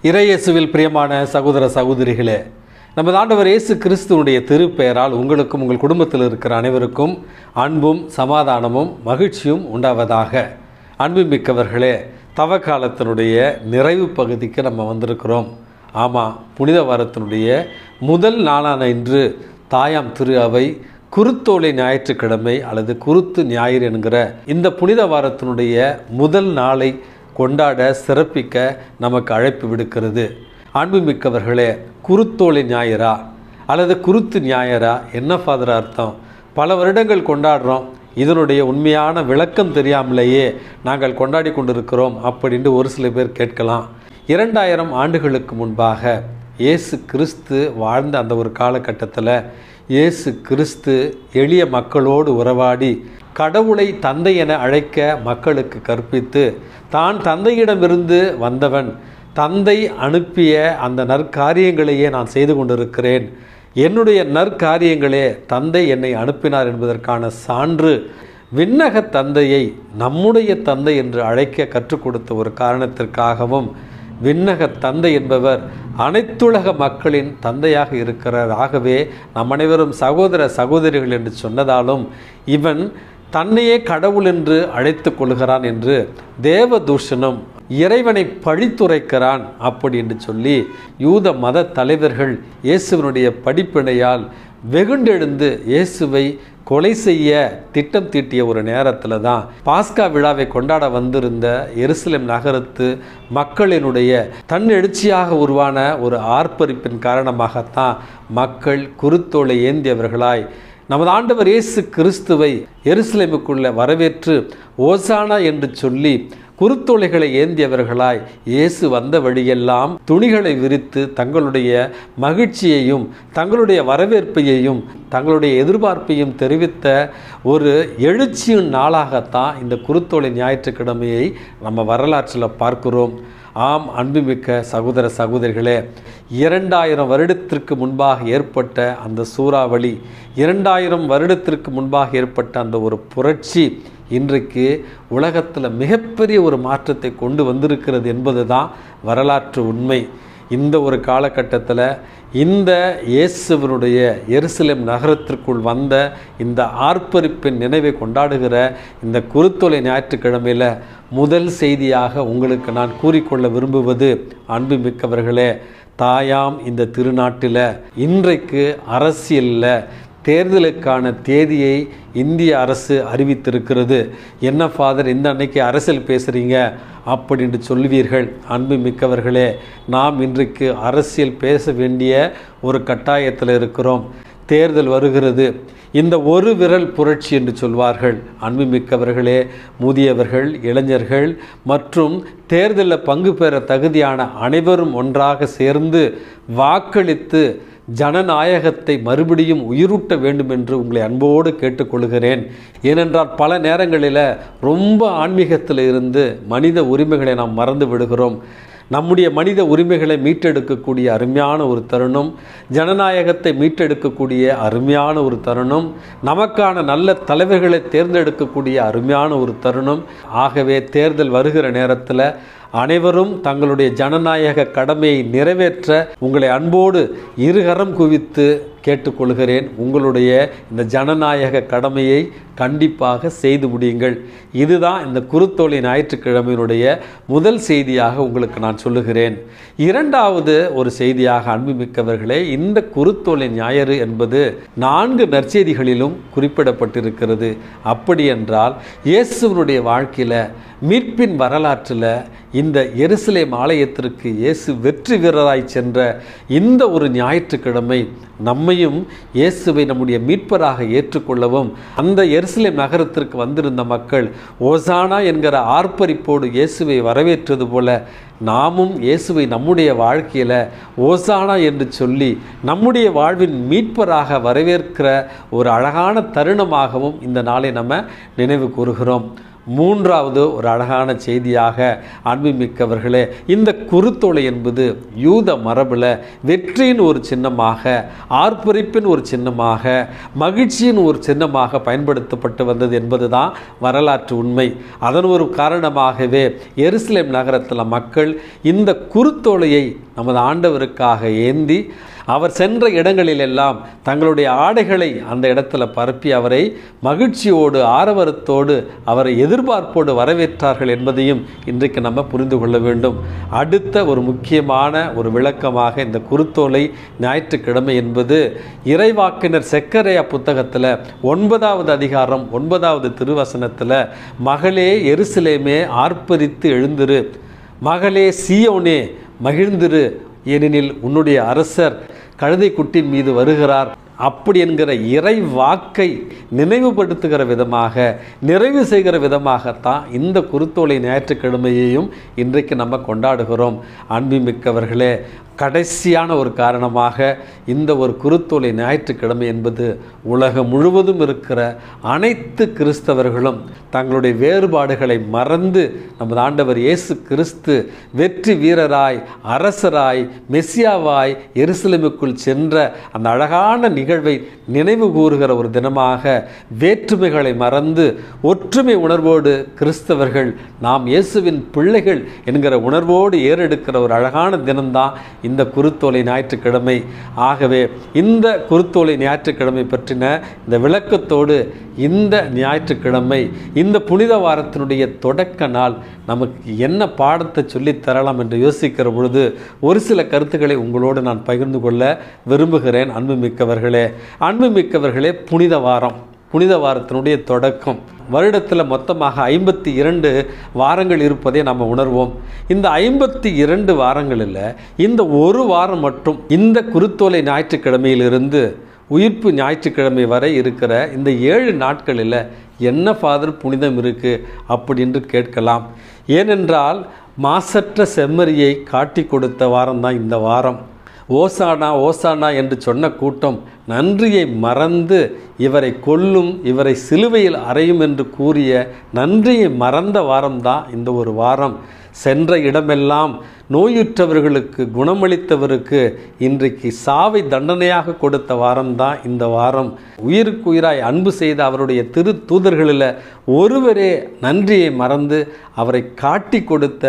இறையேசுவில் பிரியமான சகோதர சகோதரிகளே, நமது ஆண்டவர் இயேசு கிறிஸ்துவனுடைய திருப்பெயரால் உங்களுக்கும் உங்கள் குடும்பத்தில் இருக்கிற அனைவருக்கும் அன்பும் சமாதானமும் மகிழ்ச்சியும் உண்டாவதாக. அன்புமிக்கவர்களே, தவக்காலத்தினுடைய நிறைவு பகுதிக்கு நம்ம வந்திருக்கிறோம். ஆமாம், புனித வாரத்தினுடைய முதல் நாளான இன்று தாயாம் திரு அவை குருத்தோலை ஞாயிற்றுக்கிழமை அல்லது குருத்து ஞாயிறு என்கிற இந்த புனித வாரத்தினுடைய முதல் நாளை கொண்டாட சிறப்பிக்க நமக்கு அழைப்பு விடுக்கிறது. அன்புமிக்கவர்களே, குருத்தோலை ஞாயிறா அல்லது குருத்து ஞாயிறா என்ன ஃபாதர் அர்த்தம்? பல வருடங்கள் கொண்டாடுறோம், இதனுடைய உண்மையான விளக்கம் தெரியாமலேயே நாங்கள் கொண்டாடி கொண்டிருக்கிறோம் அப்படின்ட்டு ஒரு சில பேர் கேட்கலாம். 2000 ஆண்டுகளுக்கு முன்பாக இயேசு கிறிஸ்து வாழ்ந்த அந்த ஒரு காலகட்டத்தில் இயேசு கிறிஸ்து எளிய மக்களோடு உறவாடி கடவுளை தந்தை என அழைக்க மக்களுக்கு கற்பித்து, தான் தந்தையிடமிருந்து வந்தவன், தந்தை அனுப்பிய அந்த நற்காரியங்களையே நான் செய்து கொண்டிருக்கிறேன், என்னுடைய நற்காரியங்களே தந்தை என்னை அனுப்பினார் என்பதற்கான சான்று விண்ணக தந்தையை நம்முடைய தந்தை என்று அழைக்க கற்றுக் கொடுத்த ஒரு காரணத்திற்காகவும், விண்ணக தந்தை என்பவர் அனைத்துலக மக்களின் தந்தையாக இருக்கிறார். ஆகவே நம் அனைவரும் சகோதர சகோதரிகள் என்று சொன்னதாலும் இவன் தன்னையே கடவுள் என்று அழைத்து கொள்கிறான் என்று தேவ தூஷணம், இறைவனை பழித்துரைக்கிறான் அப்படி என்று சொல்லி யூத மத தலைவர்கள் இயேசுவனுடைய படிப்பினையால் வெகுண்டெழுந்து இயேசுவை கொலை செய்ய திட்டம் தீட்டிய ஒரு நேரத்தில் தான் பாஸ்கா விழாவை கொண்டாட வந்திருந்த எருசலேம் நகரத்து மக்களினுடைய தன்னெழுச்சியாக உருவான ஒரு ஆர்ப்பரிப்பின் காரணமாகத்தான் மக்கள் குருத்தோலை ஏந்தியவர்களாய் நமது ஆண்டவர் இயேசு கிறிஸ்துவை எருசலேமுக்குள்ள வரவேற்று ஓசானா என்று சொல்லி குருத்தோலைகளை ஏந்தியவர்களாய் இயேசு வந்த வழியெல்லாம் துணிகளை விரித்து தங்களுடைய மகிழ்ச்சியையும் தங்களுடைய வரவேற்பையையும் தங்களுடைய எதிர்பார்ப்பையும் தெரிவித்த ஒரு எழுச்சியின் நாளாகத்தான் இந்த குருத்தோலை ஞாயிற்றுக்கிழமையை நம்ம வரலாற்றில் பார்க்கிறோம். ஆம், அன்புமிக்க சகோதர சகோதரிகளே, 2000 வருடத்திற்கு முன்பாக ஏற்பட்ட அந்த சூறாவளி, 2000 வருடத்திற்கு முன்பாக ஏற்பட்ட அந்த ஒரு புரட்சி இன்றைக்கு உலகத்தில் மிகப்பெரிய ஒரு மாற்றத்தை கொண்டு வந்திருக்கிறது என்பது தான் வரலாற்று உண்மை. இந்த ஒரு காலகட்டத்தில் இந்த இயேசுவனுடைய எருசலேம் நகரத்திற்குள் வந்த இந்த ஆர்ப்பரிப்பின் நினைவை கொண்டாடுகிற இந்த குருத்தோலை ஞாயிற்றுக்கிழமையில் முதல் செய்தியாக உங்களுக்கு நான் கூறிக்கொள்ள விரும்புவது, அன்புமிக்கவர்களே, தாயாம் இந்த திருநாட்டில் இன்றைக்கு அரசியலில் தேர்தலுக்கான தேதியை இந்திய அரசு அறிவித்திருக்கிறது. என்ன ஃபாதர், இந்த அன்னைக்கு அரசியல் பேசுகிறீங்க அப்படின்ட்டு சொல்லுவீர்கள். அன்பு மிக்கவர்களே, நாம் இன்றைக்கு அரசியல் பேச வேண்டிய ஒரு கட்டாயத்தில் இருக்கிறோம். தேர்தல் வருகிறது, இந்த ஒரு விரல் புரட்சி என்று சொல்வார்கள். அன்பு மிக்கவர்களே, முதியவர்கள், இளைஞர்கள் மற்றும் தேர்தலில் பங்கு பெற தகுதியான அனைவரும் ஒன்றாக சேர்ந்து வாக்களித்து ஜனநாயகத்தை மறுபடியும் உயிரூட்ட வேண்டும் என்று உங்களை அன்போடு கேட்டுக்கொள்கிறேன். ஏனென்றால் பல நேரங்களில் ரொம்ப ஆன்மீகத்தில் இருந்து மனித உரிமைகளை நாம் மறந்து விடுகிறோம். நம்முடைய மனித உரிமைகளை மீட்டெடுக்கக்கூடிய அருமையான ஒரு தருணம், ஜனநாயகத்தை மீட்டெடுக்கக்கூடிய அருமையான ஒரு தருணம், நமக்கான நல்ல தலைவர்களை தேர்ந்தெடுக்கக்கூடிய அருமையான ஒரு தருணம். ஆகவே தேர்தல் வருகிற நேரத்தில் அனைவரும் தங்களுடைய ஜனநாயக கடமையை நிறைவேற்ற உங்களை அன்போடு இருகரம் குவித்து கேட்டுக்கொள்கிறேன். உங்களுடைய இந்த ஜனநாயக கடமையை கண்டிப்பாக செய்து முடியுங்கள். இதுதான் இந்த குருத்தோலை ஞாயிற்றுக்கிழமையினுடைய முதல் செய்தியாக உங்களுக்கு நான் சொல்லுகிறேன். இரண்டாவது ஒரு செய்தியாக, அன்புமிக்கவர்களே, இந்த குருத்தோலை ஞாயிறு என்பது 4 நற்செய்திகளிலும் குறிப்பிடப்பட்டிருக்கிறது. அப்படி என்றால் இயேசுவனுடைய வாழ்க்கையில், மீட்பின் வரலாற்றில் இந்த எருசலேம் ஆலயத்திற்கு இயேசு வெற்றி வீரராய் சென்ற இந்த ஒரு ஞாயிற்றுக்கிழமை நம்மையும் இயேசுவை நம்முடைய மீட்பராக ஏற்றுக்கொள்ளவும், அந்த எருசலேம் நகரத்திற்கு வந்திருந்த மக்கள் ஓசானா என்கிற ஆர்ப்பரிப்போடு இயேசுவை வரவேற்றது போல நாமும் இயேசுவை நம்முடைய வாழ்க்கையில் ஓசானா என்று சொல்லி நம்முடைய வாழ்வின் மீட்பராக வரவேற்கிற ஒரு அழகான தருணமாகவும் இந்த நாளை நம்ம நினைவு கூறுகிறோம். மூன்றாவது ஒரு அழகான செய்தியாக அன்புமிக்கவர்களே, இந்த குருத்தோலை என்பது யூத மரபில் வெற்றியின் ஒரு சின்னமாக, ஆர்ப்பரிப்பின் ஒரு சின்னமாக, மகிழ்ச்சியின் ஒரு சின்னமாக பயன்படுத்தப்பட்டு வந்தது என்பதுதான் வரலாற்று உண்மை. அதன் ஒரு காரணமாகவே எருசலேம் நகரத்தில் மக்கள் இந்த குருத்தோலையை நமது ஆண்டவருக்காக ஏந்தி அவர் சென்ற இடங்களிலெல்லாம் தங்களுடைய ஆடைகளை அந்த இடத்துல பரப்பி அவரை மகிழ்ச்சியோடு ஆரவாரத்தோடு அவரை எதிர்பார்ப்போடு வரவேற்றார்கள் என்பதையும் இன்றைக்கு நம்ம புரிந்து கொள்ள வேண்டும். அடுத்த ஒரு முக்கியமான ஒரு விளக்கமாக இந்த குருத்தோலை ஞாயிற்றுக்கிழமை என்பது இறைவாக்கினர் செக்கரையா புத்தகத்தில் 9வது அதிகாரம் 9வது திருவசனத்தில், மகளே எருசலேமே ஆர்ப்பரித்து எழுந்திரு, மகளே சீயோனே மகிழ்ந்திரு, ஏனெனில் உன்னுடைய அரசர் கழுதை குட்டின் மீது வருகிறார் அப்படி என்கிற இறை வாக்கை நினைவுபடுத்துகிற விதமாக, நிறைவு செய்கிற விதமாகத்தான் இந்த குருத்தோலை ஞாயிற்றுக்கிழமையையும் இன்றைக்கு நம்ம கொண்டாடுகிறோம். அன்புமிக்கவர்களே, கடைசியான ஒரு காரணமாக இந்த ஒரு குருத்தோலை ஞாயிற்றுக்கிழமை என்பது உலகம் முழுவதும் இருக்கிற அனைத்து கிறிஸ்தவர்களும் தங்களுடைய வேறுபாடுகளை மறந்து நமது ஆண்டவர் இயேசு கிறிஸ்து வெற்றி வீரராய், அரசராய், மெசியாவாய் எருசலேமுக்குள் சென்ற அந்த அழகான நிகழ்வை நினைவு கூறுகிற ஒரு தினமாக, வேற்றுமைகளை மறந்து ஒற்றுமை உணர்வோடு கிறிஸ்தவர்கள் நாம் இயேசுவின் பிள்ளைகள் என்கிற உணர்வோடு ஏறெடுக்கிற ஒரு அழகான தினம்தான் இந்த குருத்தோலை ஞாயிற்றுக்கிழமை. ஆகவே இந்த குருத்தோலை ஞாயிற்றுக்கிழமை பற்றின இந்த விளக்கத்தோடு இந்த ஞாயிற்றுக்கிழமை, இந்த புனித வாரத்தினுடைய தொடக்க நாள் நமக்கு என்ன பாடத்தை சொல்லித் தரலாம் என்று யோசிக்கிற பொழுது ஒரு சில கருத்துக்களை உங்களோடு நான் பகிர்ந்து கொள்ள விரும்புகிறேன். அன்புமிக்கவர்களே, புனித வாரத்தினுடைய தொடக்கம். வருடத்தில் மொத்தமாக 52 வாரங்கள் இருப்பதை நாம் உணர்வோம். இந்த 52 வாரங்களில் இந்த ஒரு வாரம் மட்டும் இந்த குருத்தோலை ஞாயிற்றுக்கிழமையிலிருந்து உயிர்ப்பு ஞாயிற்றுக்கிழமை வரை இருக்கிற இந்த 7 நாட்களில் என்ன ஃபாதர் புனிதம் இருக்குது அப்படின்னு கேட்கலாம். ஏனென்றால் மாசற்ற செம்மறியை காட்டி கொடுத்த வாரம்தான் இந்த வாரம். ஓசானா ஓசானா என்று சொன்ன கூட்டம் நன்றியை மறந்து இவரை கொல்லும், இவரை சிலுவையில் அறையும் என்று கூறிய நன்றியை மறந்த வாரம்தான் இந்த ஒரு வாரம். சென்ற இடமெல்லாம் நோயுற்றவர்களுக்கு குணமளித்தவருக்கு இன்றைக்கு சாவை தண்டனையாக கொடுத்த வாரம்தான் இந்த வாரம். உயிருக்கு உயிராய் அன்பு செய்த அவருடைய திரு தூதர்களில் ஒருவரே நன்றியை மறந்து அவரை காட்டி கொடுத்த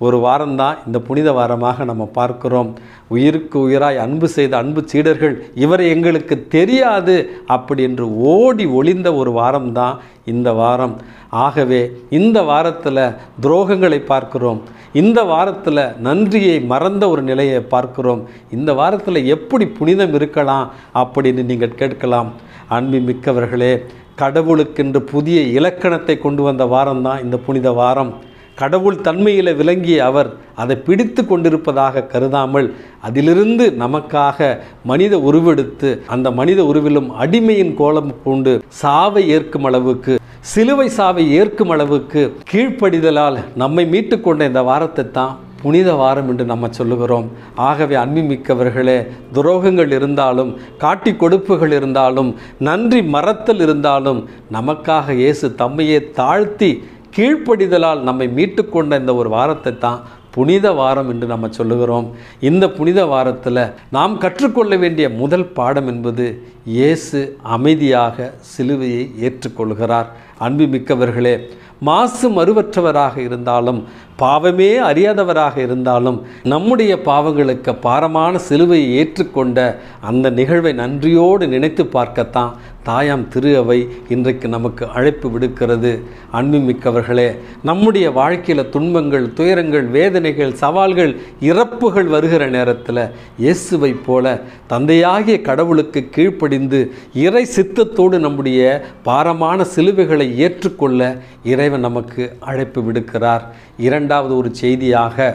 ஒரு வாரம்தான் இந்த புனித வாரமாக நம்ம பார்க்கிறோம். உயிருக்கு உயிராய் அன்பு செய்த அன்பு சீடர்கள் இவரை எங்களுக்கு தெரியாது அப்படி என்று ஓடி ஒளிந்த ஒரு வாரம்தான் இந்த வாரம். ஆகவே இந்த வாரத்தில் துரோகங்களை பார்க்கிறோம், இந்த வாரத்தில் நன்றியை மறந்த ஒரு நிலையை பார்க்கிறோம். இந்த வாரத்தில் எப்படி புனிதம் இருக்கலாம் அப்படின்னு நீங்கள் கேட்கலாம். அன்புமிக்கவர்களே, கடவுளுக்கென்று புதிய இலக்கணத்தை கொண்டு வந்த வாரம்தான் இந்த புனித வாரம். கடவுள் தன்மையில் விளங்கிய அவர் அதை பிடித்து கொண்டிருப்பதாக கருதாமல் அதிலிருந்து நமக்காக மனித உருவெடுத்து அந்த மனித உருவிலும் அடிமையின் கோலம் பூண்டு சாவை ஏற்கும் அளவுக்கு, சிலுவை சாவை ஏற்கும் அளவுக்கு கீழ்ப்படிதலால் நம்மை மீட்டு கொண்ட இந்த வாரத்தை தான் புனித வாரம் என்று நம்ம சொல்லுகிறோம். ஆகவே அன்புமிக்கவர்களே, துரோகங்கள் இருந்தாலும், காட்டி கொடுப்புகள் இருந்தாலும், நன்றி மறத்தல் இருந்தாலும், நமக்காக இயேசு தம்மையே தாழ்த்தி கீழ்ப்படிதலால் நம்மை மீட்டு கொண்ட இந்த ஒரு வாரத்தை தான் புனித வாரம் என்று நம்ம சொல்லுகிறோம். இந்த புனித வாரத்தில் நாம் கற்றுக்கொள்ள வேண்டிய முதல் பாடம் என்பது இயேசு அமைதியாக சிலுவையை ஏற்றுக்கொள்கிறார். அன்புமிக்கவர்களே, மாசு மறுவற்றவராக இருந்தாலும், பாவமே அறியாதவராக இருந்தாலும், நம்முடைய பாவங்களுக்கு பாரமான சிலுவையை ஏற்றுக்கொண்ட அந்த நிகழ்வை நன்றியோடு நினைத்து பார்க்கத்தான் தாயாம் திரு அவை இன்றைக்கு நமக்கு அழைப்பு விடுக்கிறது. அன்புமிக்கவர்களே, நம்முடைய வாழ்க்கையில் துன்பங்கள், துயரங்கள், வேதனைகள், சவால்கள், இறப்புகள் வருகிற நேரத்தில் இயேசுவை போல தந்தையாகிய கடவுளுக்கு கீழ்ப்படிந்து இறை சித்தத்தோடு நம்முடைய பாரமான சிலுவைகளை ஏற்றுக்கொள்ள இறைவன் நமக்கு அழைப்பு விடுக்கிறார். இரண்டாவது ஒரு செய்தியாக,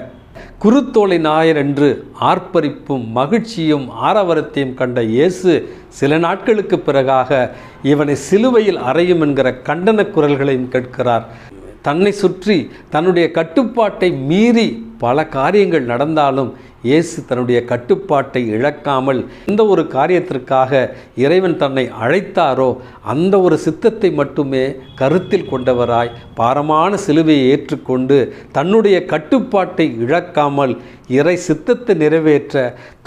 குருத்தோலை ஞாயிறன்று ஆர்ப்பரிப்பும் மகிழ்ச்சியும் ஆரவாரத்தையும் கண்ட இயேசு சில நாட்களுக்கு பிறகாக இவனை சிலுவையில் அறையும் என்கிற கண்டன குரல்களையும் கேட்கிறார். தன்னை சுற்றி தன்னுடைய கட்டுப்பாட்டை மீறி பல காரியங்கள் நடந்தாலும் இயேசு தன்னுடைய கட்டுப்பாட்டை இழக்காமல் எந்த ஒரு காரியத்திற்காக இறைவன் தன்னை அழைத்தாரோ அந்த ஒரு சித்தத்தை மட்டுமே கருத்தில் கொண்டவராய் பாரமான சிலுவையை ஏற்றுக்கொண்டு தன்னுடைய கட்டுப்பாட்டை இழக்காமல் இறை சித்தத்தை நிறைவேற்ற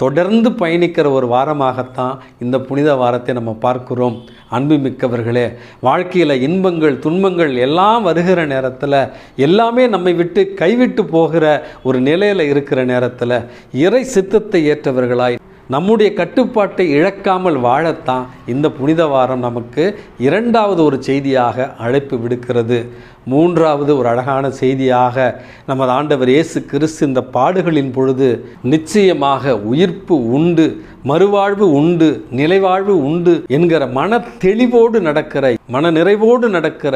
தொடர்ந்து பயணிக்கிற ஒரு வாரமாகத்தான் இந்த புனித வாரத்தை நம்ம பார்க்கிறோம். அன்புமிக்கவர்களே, வாழ்க்கையில் இன்பங்கள் துன்பங்கள் எல்லாம் வருகிற நேரத்தில், எல்லாமே நம்மை விட்டு கைவிட்டு போகிற ஒரு நிலையில் இருக்கிற நேரத்தில் இறை சித்தத்தை ஏற்றவர்களாய் நம்முடைய கட்டுப்பாட்டை இழக்காமல் வாழத்தான் இந்த புனித வாரம் நமக்கு இரண்டாவது ஒரு செய்தியாக அழைப்பு விடுக்கிறது. மூன்றாவது ஒரு அழகான செய்தியாக நமது ஆண்டவர் இயேசு கிறிஸ்து இந்த பாடுகளின் பொழுது நிச்சயமாக உயிர்ப்பு உண்டு, மறுவாழ்வு உண்டு, நிலைவாழ்வு உண்டு என்கிற மன தெளிவோடு நடக்கிற, மன நிறைவோடு நடக்கிற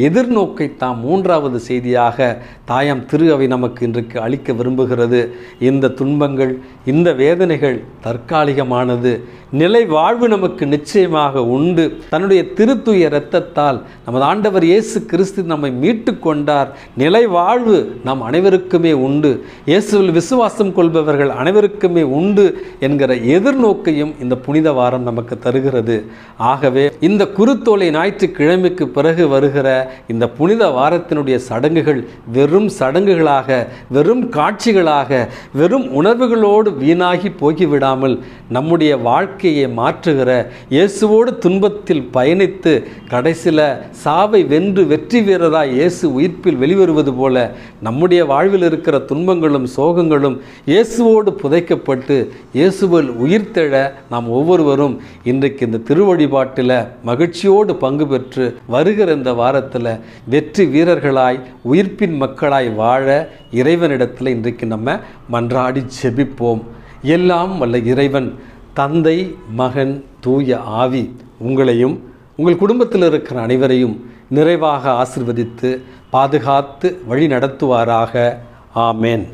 எதிர்நோக்கை தாம் மூன்றாவது செய்தியாக தாயாம் திரு அவை நமக்கு இன்றைக்கு அளிக்க விரும்புகிறது. இந்த துன்பங்கள், இந்த வேதனைகள் தற்காலிகமானது, நிலை வாழ்வு நமக்கு நிச்சயமாக உண்டு. தன்னுடைய திருத்துய இரத்தத்தால் நமது ஆண்டவர் இயேசு கிறிஸ்து நம்மை மீட்டு கொண்டார். நிலை வாழ்வு நம் அனைவருக்குமே உண்டு, இயேசுவில் விசுவாசம் கொள்பவர்கள் அனைவருக்குமே உண்டு என்கிற எதிர்நோக்கையும் இந்த புனித வாரம் நமக்கு தருகிறது. ஆகவே இந்த குருத்தோலை ஞாயிற்றுக்கிழமைக்கு பிறகு வருகிற இந்த புனித வாரத்தினுடைய சடங்குகள் வெறும் சடங்குகளாக, வெறும் காட்சிகளாக, வெறும் உணர்வுகளோடு வீணாகி போகிவிடாமல் நம்முடைய வாழ்க்கையை மாற்றுகிற, இயேசுவோடு துன்பத்தில் பயணித்து கடைசியில் சாவை வென்று வெற்றி வீரராய் இயேசு உயிர்ப்பில் வெளிவருவது போல நம்முடைய வாழ்வில் இருக்கிற துன்பங்களும் சோகங்களும் இயேசுவோடு புதைக்கப்பட்டு இயேசுவில் உயிர்த்தெழ நாம் ஒவ்வொருவரும் இன்றைக்கு இந்த திருவழிபாட்டில் மகிழ்ச்சியோடு பங்கு பெற்று வருகிற இந்த வாரத்தில் வெற்றி வீரர்களாய் உயிர்ப்பின் மக்களாய் வாழ இறைவனிடத்தில் இன்றைக்கு நம்ம மன்றாடி ஜெபிப்போம். எல்லாம் வல்ல இறைவன் தந்தை, மகன், தூய ஆவி உங்களையும் உங்கள் குடும்பத்தில் இருக்கிற அனைவரையும் நிறைவாக ஆசீர்வதித்து பாதுகாத்து வழி நடத்துவாராக. ஆமேன்.